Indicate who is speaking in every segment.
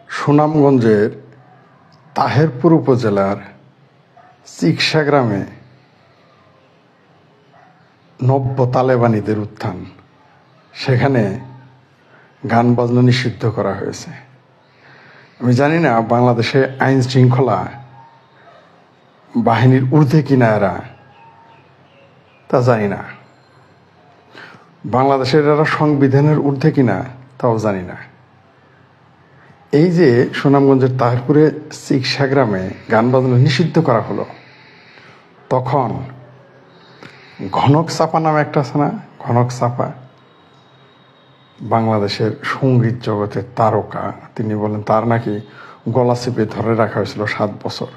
Speaker 1: সুনামগঞ্জের তাহেরপুর উপজেলার চিকসা গ্রামে নব্য তালেবানিদের উত্থান। সেখানে গান বাজনা নিষিদ্ধ করা হয়েছে। আমি জানি না বাংলাদেশে আইন শৃঙ্খলা বাহিনীর ঊর্ধ্বে কিনা এরা, তা জানি না। বাংলাদেশের এরা সংবিধানের ঊর্ধ্বে কিনা তাও জানি না। এই যে সুনামগঞ্জের তাহেরপুরে চিকসা গ্রামে গান বাজনা নিষিদ্ধ করা হলো, তখন ঘনক চাপা নামে একটা আছে না, ঘনক চাপা, বাংলাদেশের সঙ্গীত জগতের তারকা। তিনি বলেন তার নাকি গলা চেপে ধরে রাখা হয়েছিল 7 বছর।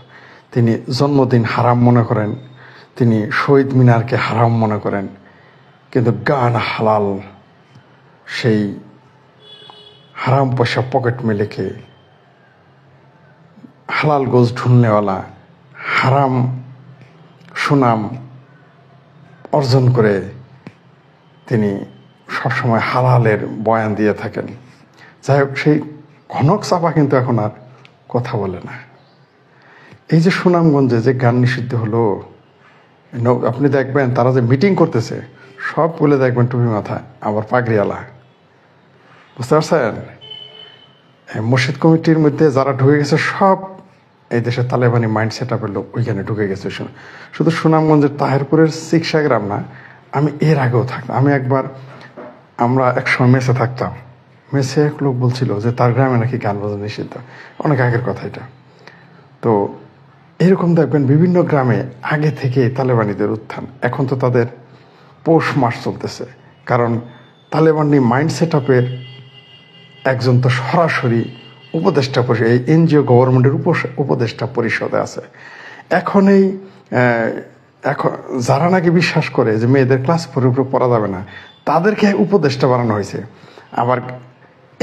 Speaker 1: তিনি জন্মদিন হারাম মনে করেন, তিনি শহীদ মিনারকে হারাম মনে করেন, কিন্তু গান হালাল। সেই হারাম পয়সা পকেট মেলে খেয়ে হালাল গোজ ঢুলনেওয়ালা, হারাম সুনাম অর্জন করে তিনি সবসময় হালালের বয়ান দিয়ে থাকেন। যাই হোক, সেই ঘনক চাপা কিন্তু এখন আর কথা বলে না। এই যে সুনামগঞ্জে যে গান নিষিদ্ধ হলো, আপনি দেখবেন তারা যে মিটিং করতেছে সব বলে দেখবেন টুপি মাথায়, আবার পাগড়িওয়ালা। বুঝতে পারছেন? মসজিদ কমিটির মধ্যে যারা ঢুকে গেছে সব এই দেশের তালেবানি মাইন্ড সেট আপের লোক ওইখানে ঢুকে গেছে। শুধু সুনামগঞ্জের তাহেরপুরের চিকসা গ্রাম না, আমি এর আগেও থাকতাম। আমরা একসময় মেসে থাকতাম। মেসে এক লোক বলছিল যে তার গ্রামে নাকি গান বাজনা নিষিদ্ধ। অনেক আগের কথা এটা। তো এরকম দেখবেন বিভিন্ন গ্রামে আগে থেকে তালেবানিদের উত্থান। এখন তো তাদের পৌষ মাস চলতেছে, কারণ তালেবানি মাইন্ড সেট আপের একজন তো সরাসরি উপদেষ্টা পরিষদ, এই এনজিও গভর্নমেন্টের উপদেষ্টা পরিষদে আছে। এখন যারা নাকি বিশ্বাস করে যে মেয়েদের ক্লাস 4 উপরে পড়া যাবে না, তাদেরকে উপদেষ্টা বানানো হয়েছে। আবার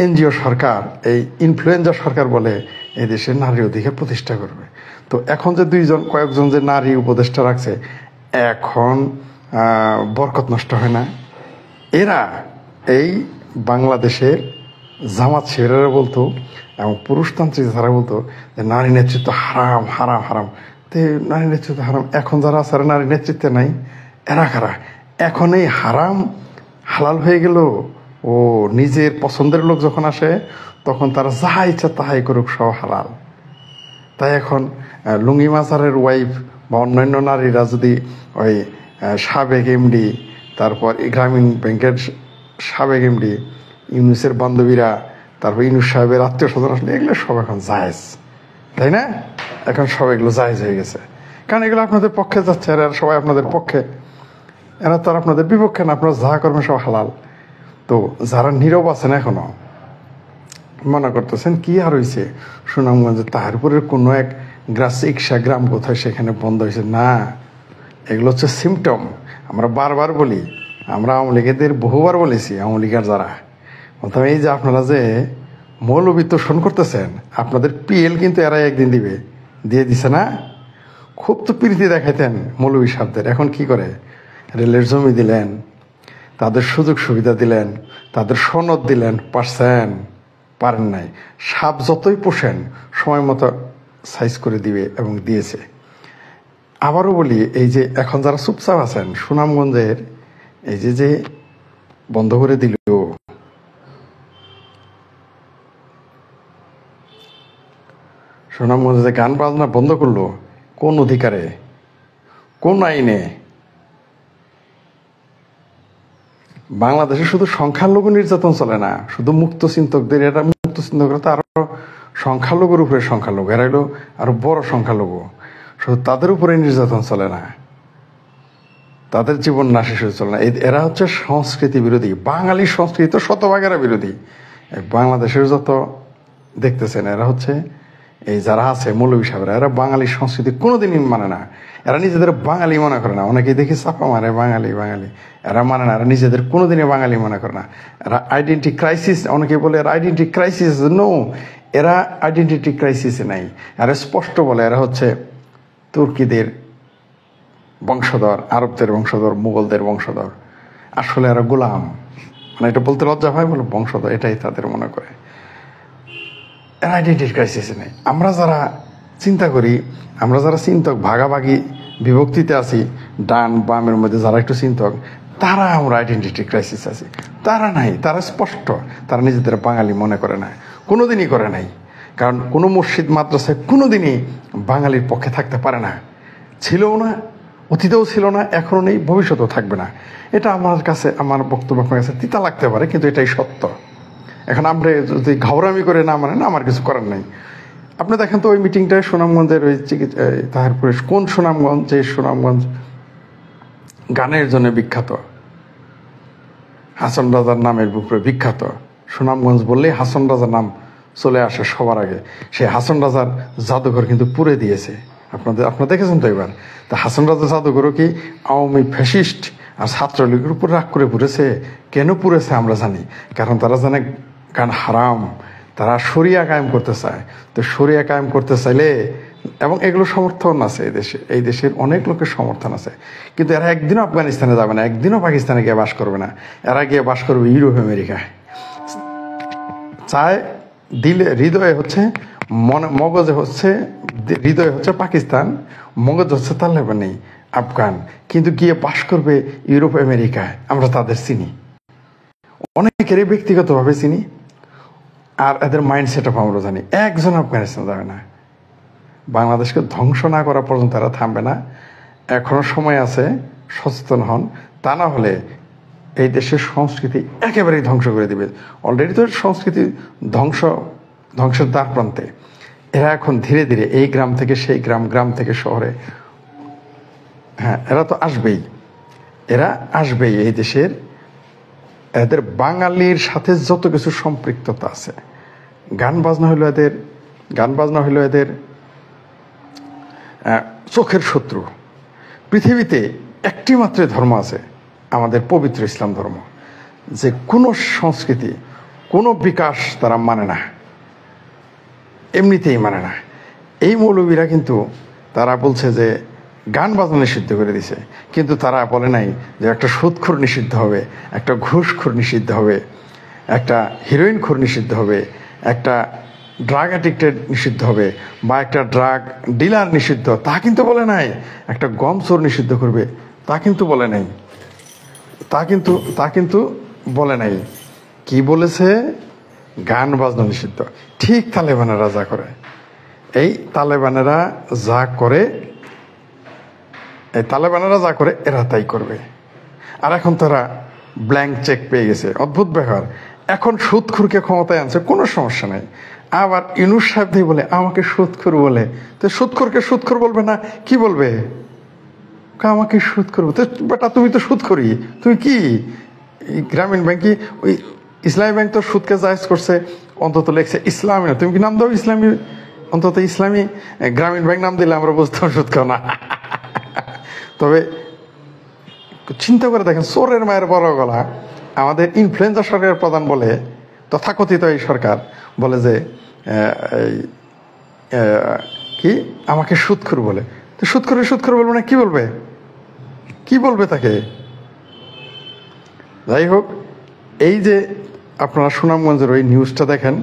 Speaker 1: এনজিও সরকার, এই ইনফ্লুয়েঞ্জার সরকার বলে এই দেশে নারী অধিকার প্রতিষ্ঠা করবে। তো এখন যে কয়েকজন যে নারী উপদেষ্টা রাখছে, এখন বরকত নষ্ট হয় না? এরা এই বাংলাদেশের জামাত শিবিরেরা বলতো এবং পুরুষতান্ত্রিক যারা বলতো যে নারী নেতৃত্ব হারাম হারাম হারাম। তো নারী নেতৃত্ব হারাম, এখন যারা আছে নারী নেতৃত্বে নাই, এরা কারা? এখন এই হারাম হালাল হয়ে গেল। ও নিজের পছন্দের লোক যখন আসে তখন তারা যাহা ইচ্ছা তাহাই করুক, সব হালাল। তাই এখন লুঙ্গি মাজারের ওয়াইফ বা অন্যান্য নারীরা যদি ওই সাবেক এমডি, তারপর গ্রামীণ ব্যাংকের সাবেক এমডি, ইউনুসের বান্ধবীরা, তারপর ইউনুস সাহেবের আত্মীয় স্বজন আসলে, এগুলো সব এখন জায়েজ, তাই না? এখন সব এগুলো জায়েজ হয়ে গেছে, কারণ এগুলো আপনাদের পক্ষে যাচ্ছে। এরা সবাই আপনাদের পক্ষে, এরা তো আর আপনাদের বিপক্ষে না। আপনারা যা করবেন সব হালাল। তো যারা নীরব আছেন এখনো, মনে করতেছেন কি আর হয়েছে, সুনামগঞ্জের তাহেরপুরের কোনো এক চিকসা গ্রাম কোথায় সেখানে বন্ধ হয়েছে না। এগুলো হচ্ছে সিমটম। আমরা বারবার বলি, আমরা আওয়ামী লীগের বহুবার বলেছি, আওয়ামী লীগের যারা বলতাম এই যে আপনারা যে মৌলবি তোষণ করতেছেন, আপনাদের পিএল কিন্তু এরাই একদিন দিয়ে দিছে না? খুব তো প্রীতি দেখাইতেন মৌলবি সাহেবদের। এখন কি করে? রেলের জমি দিলেন, তাদের সুযোগ সুবিধা দিলেন, তাদের সনদ দিলেন, পারেন নাই। সাপ যতই পোষেন সময় মতো সাইজ করে দিবে এবং দিয়েছে। আবারও বলি, এই যে এখন যারা চুপচাপ আছেন, সুনামগঞ্জের এই যে বন্ধ করে দিল, সুনামগঞ্জে যে গান বাজনা বন্ধ করলো, কোন অধিকারে, কোন আইনে? বাংলাদেশে শুধু সংখ্যালঘু নির্যাতন চলে না, শুধু মুক্ত চিন্তকদের, এটা মুক্ত চিন্তকরা তো আরো সংখ্যালঘুর উপরে সংখ্যালঘু, এরা হলো আরো বড় সংখ্যালঘু। শুধু তাদের উপরে নির্যাতন চলে না, তাদের জীবন নাশী হয়ে চলে না। এরা হচ্ছে সংস্কৃতি বিরোধী। বাঙালি সংস্কৃতি তো শতভাগেরা বিরোধী। বাংলাদেশের যত দেখতেছেন, এরা হচ্ছে এই যারা আছে মৌলবি সাহেবরা, এরা বাঙালি সংস্কৃতি কোনোদিনই মানে না। এরা নিজেদের বাঙালি মনে করে না। অনেকেই দেখি চাপা মারে বাঙালি বাঙালি, এরা মানে না। এরা নিজেদের কোনোদিনই বাঙালি মনে করে না। এরা আইডেন্টি ক্রাইসিস, অনেকে বলে এরা আইডেন্টি ক্রাইসিস। নো, এরা আইডেন্টিটি ক্রাইসিসে নাই। এরা স্পষ্ট বলে এরা হচ্ছে তুর্কিদের বংশধর, আরবদের বংশধর, মুঘলদের বংশধর। আসলে এরা গোলাম, মানে এটা বলতে লজ্জা হয়, বলে বংশধর, এটাই তাদের মনে করে। এর আইডেন্টিটি ক্রাইসিসে নেই। আমরা যারা চিন্তা করি, আমরা যারা চিন্তক, ভাগাভাগি বিভক্তিতে আছি, ডান বামের মধ্যে যারা একটু চিন্তক, তারা আমরা আইডেন্টিটি ক্রাইসিস আছি। তারা নাই, তারা স্পষ্ট, তারা নিজেদের বাঙালি মনে করে না, কোনোদিনই করে নাই। কারণ কোনো মসজিদ মাদ্রাসায় কোনোদিনই বাঙালির পক্ষে থাকতে পারে না, ছিলও না, অতীতেও ছিল না, এখনও নেই, ভবিষ্যতেও থাকবে না। এটা আমার কাছে, আমার বক্তব্য আপনার কাছে তিতা লাগতে পারে, কিন্তু এটাই সত্য। এখন আমরা যদি ঘাওরামি করে না মানেন, আমার কিছু করার নাই। আপনি দেখেন তো ওই মিটিংটায় সুনামগঞ্জের ওই তাহারপুরে, কোন সুনামগঞ্জ, যে সুনামগঞ্জ গানের জন্য বিখ্যাত, হাসন রাজার নামের উপরে বিখ্যাত। সুনামগঞ্জ বললেই হাসন রাজার নাম চলে আসে সবার আগে। সেই হাসন রাজার জাদুঘর কিন্তু পুড়ে দিয়েছে। আপনারা দেখেছেন তো এবার। তা হাসন রাজার জাদুঘরও কি আওয়ামী ফ্যাসিস্ট আর ছাত্রলীগের উপর রাগ করে পুড়েছে? কেন পুড়েছে আমরা জানি, কারণ তারা জানে গান হারাম, তারা শরিয়া কায়েম করতে চায়। তো শরিয়া কায়েম করতে চাইলে, এবং এগুলো সমর্থন আছে এই দেশের অনেক লোকের সমর্থন আছে, কিন্তু এরা একদিনও আফগানিস্তানে যাবে না, একদিনও পাকিস্তানে গিয়ে বাস করবে না, এরা গিয়ে বাস করবে ইউরোপ আমেরিকায়। চায় দিলে, হৃদয়ে হচ্ছে, মগজে হচ্ছে, হৃদয়ে হচ্ছে পাকিস্তান, মগজ হচ্ছে তালেবানি আফগান, কিন্তু গিয়ে বাস করবে ইউরোপ আমেরিকায়। আমরা তাদের চিনি, অনেকেরই ব্যক্তিগতভাবে চিনি, আর এদের মাইন্ড সেট আপ আমরা জানি। একজন আফগানিস্তান যাবে না, বাংলাদেশকে ধ্বংস না করা পর্যন্ত তারা থামবে না। এখনো সময় আছে, সচেতন হন, তা না হলে এই দেশের সংস্কৃতি একেবারেই ধ্বংস করে দিবে। অলরেডি তো সংস্কৃতি ধ্বংসের দ্বার প্রান্তে। এরা এখন ধীরে ধীরে এই গ্রাম থেকে সেই গ্রাম, গ্রাম থেকে শহরে, হ্যাঁ এরা তো আসবেই, এরা আসবেই। এই দেশের এদের বাঙালির সাথে যত কিছু সম্পৃক্ততা আছে, গান বাজনা হইল এদের চোখের শত্রু। পৃথিবীতে একটি মাত্র ধর্ম আছে, আমাদের পবিত্র ইসলাম ধর্ম, যে কোনো সংস্কৃতি, কোনো বিকাশ তারা মানে না, এমনিতেই মানে না। এই মৌলবীরা কিন্তু তারা বলছে যে গান বাজনা নিষিদ্ধ করে দিছে, কিন্তু তারা বলে নাই যে একটা সুদখোর নিষিদ্ধ হবে, একটা ঘুষখোর নিষিদ্ধ হবে, একটা হিরোইন খোর নিষিদ্ধ হবে, একটা ড্রাগ অ্যাডিক্টেড নিষিদ্ধ হবে, বা একটা ড্রাগ ডিলার নিষিদ্ধ, তা কিন্তু বলে নাই। একটা গম চোর নিষিদ্ধ করবে, তা কিন্তু বলে নাই। তা কিন্তু বলে নাই। কি বলেছে? গান বাজনা নিষিদ্ধ। ঠিক তালেবানেরা যা করে, এই তালেবানেরা যা করে এরা তাই করবে। আর এখন তারা ব্ল্যাঙ্ক চেক পেয়ে গেছে। অদ্ভুত ব্যাপার, এখন সুদখোরকে ক্ষমতায় আনছে, কোনো সমস্যা নাই। আবার ইউনূস সাহেব দিয়ে বলে আমাকে সুদখোর বলে, তো সুদখোরকে সুদখোর বলবে না, কি বলবে? আমাকে সুদখোর, তো বেটা তুমি তো সুদখোরই, তুমি কি গ্রামীণ ব্যাংক, কি ওই ইসলামী ব্যাংক তো সুদকে জায়েজ করছে, অন্তত লেখছে ইসলামী না, তুমি কি নাম দাও ইসলামী, অন্তত ইসলামী গ্রামীণ ব্যাংক নাম দিলে আমরা বুঝতাম সুদ খাও না। তবে চিন্তা করে দেখেন, চোরের মায়ের বড় গলা। আমাদের ইনফ্লুয়েঞ্জা সরকারের প্রধান বলে, তথাকথিত এই সরকার বলে যে কি আমাকে সুদখোর বলে। তো সুদখোর বলবে না, কি বলবে তাকে? যাই হোক, এই যে আপনারা সুনামগঞ্জের ওই নিউজটা দেখেন,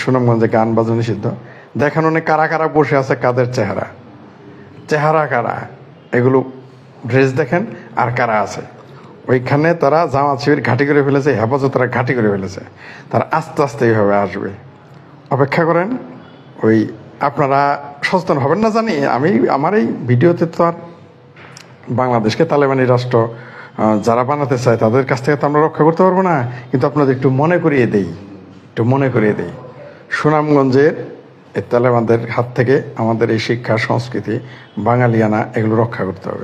Speaker 1: সুনামগঞ্জে গান বাজনা নিষিদ্ধ, দেখেন অনেক কারা কারা বসে আছে, কাদের চেহারা কারা, এগুলো ড্রেস দেখেন, আর কারা আছে ওইখানে। তারা জামাত শিবির ঘাঁটি করে ফেলেছে, হেফাজতরা ঘাঁটি করে ফেলেছে। তারা আস্তে আস্তে এইভাবে আসবে, অপেক্ষা করেন। ওই আপনারা সচেতন হবেন না জানি আমি, আমার এই ভিডিওতে তো আর বাংলাদেশকে তালেবানি রাষ্ট্র যারা বানাতে চায় তাদের কাছ থেকে তো আমরা রক্ষা করতে পারবো না, কিন্তু আপনাদের একটু মনে করিয়ে দেই সুনামগঞ্জের এই তালেবানদের হাত থেকে আমাদের এই শিক্ষা, সংস্কৃতি, বাঙালিয়ানা, এগুলো রক্ষা করতে হবে।